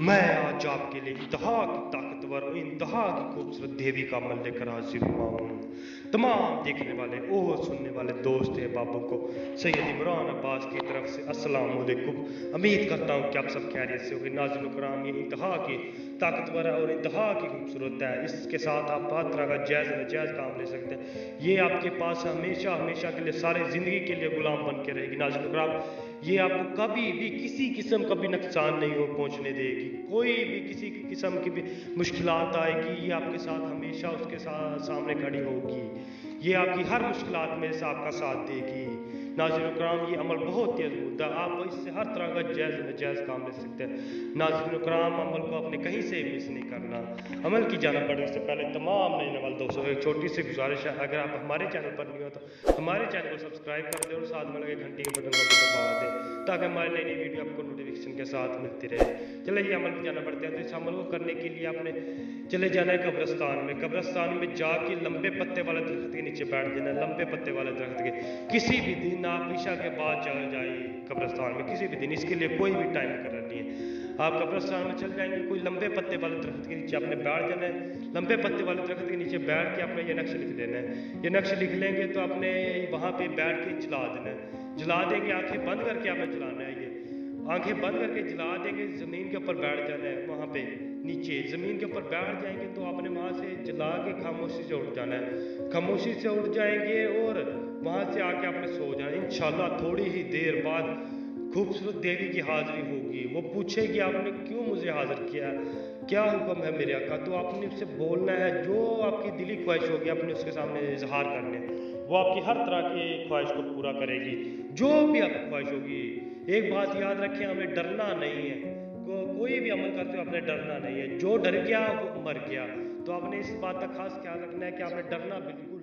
मैं आज आपके लिए इंतहा की ताकतवर और इंतहा की खूबसूरत देवी का अमल लेकर हाजिर हुआ हूँ। तमाम देखने वाले और सुनने वाले दोस्त अहबाबों को सैयद इमरान अब्बास की तरफ से अस्सलाम वालेकुम। उम्मीद करता हूँ कि आप सब खैरियत से होंगे। नाज़रीन कराम, ये इंतहा की ताकतवर है और इंतहा की खूबसूरत है। इसके साथ आप हर तरह का जायज़ नजायज़ काम ले सकते हैं। ये आपके पास हमेशा हमेशा के लिए सारी ज़िंदगी के लिए गुलाम बन के रहेगी। नाज़रीन कराम, ये आपको कभी भी किसी किस्म का भी नुकसान नहीं हो पहुंचने देगी। कोई भी किसी किस्म की भी मुश्किलात आएगी, ये आपके साथ हमेशा उसके सामने खड़ी होगी। ये आपकी हर मुश्किलात में से आपका साथ देगी। नाज़रीन कराम, ये अमल बहुत तेज़ होता है। आप इससे हर तरह का जायज़ नजायज़ काम ले सकते हैं। नाज़रीन कराम, अमल को अपने कहीं से मिस नहीं करना। अमल की जाना बढ़ने से पहले तमाम नए वाले दोस्तों एक छोटी सी गुजारिश है, अगर आप हमारे चैनल पर नहीं हो तो हमारे चैनल को सब्सक्राइब कर दें और साथ में लगे घंटी के बटन को भी दबा दें ताकि हमारी नई नई वीडियो आपको नोटिफिकेशन के साथ मिलती रहे। चलिए अमल में जाना पड़ता है। तो इस अमल को करने के लिए आपने चले जाना है कब्रिस्तान में। कब्रिस्तान में जाके लंबे पत्ते वाले दरख्त के नीचे बैठ जाना है। लंबे पत्ते वाले दरख्त के किसी भी दिन आप ईशा के बाद चल जाइए कब्रिस्तान में, किसी भी दिन, इसके लिए कोई भी टाइम मुकर्रर नहीं है। आप कब्रिस्तान में चल जाएंगे, कोई लंबे पत्ते वाले दरख्त के नीचे आपने बैठ जाना है। लंबे पत्ते वाले दरख्त के नीचे बैठ के आपने ये नक्श लिख लेना है। ये नक्श लिख लेंगे तो आपने वहाँ पे बैठ के जला देना है। जला देंगे, आंखें बंद करके आपने जलाना है। ये आंखें बंद करके जला देंगे, ज़मीन के ऊपर बैठ जाना है। वहाँ पे नीचे ज़मीन के ऊपर बैठ जाएंगे तो आपने वहाँ से जला के खामोशी से उठ जाना है। खामोशी से उठ जाएंगे और वहाँ से आके आपने सो जाना है। इंशाल्लाह थोड़ी ही देर बाद खूबसूरत देवी की हाजिरी होगी। वो पूछेगी आपने क्यों मुझे हाजिर किया, क्या हुक्म है मेरे आका। तो आपने उससे बोलना है, जो आपकी दिली ख्वाहिश होगी अपने उसके सामने इजहार करने। वो आपकी हर तरह की ख्वाहिश को पूरा करेगी, जो भी आपकी ख्वाहिश होगी। एक बात याद रखें, हमें डरना नहीं है। कोई भी अमल करते हो आपने डरना नहीं है। जो डर गया वो मर गया। तो आपने इस बात का खास ख्याल रखना है कि आपने डरना बिल्कुल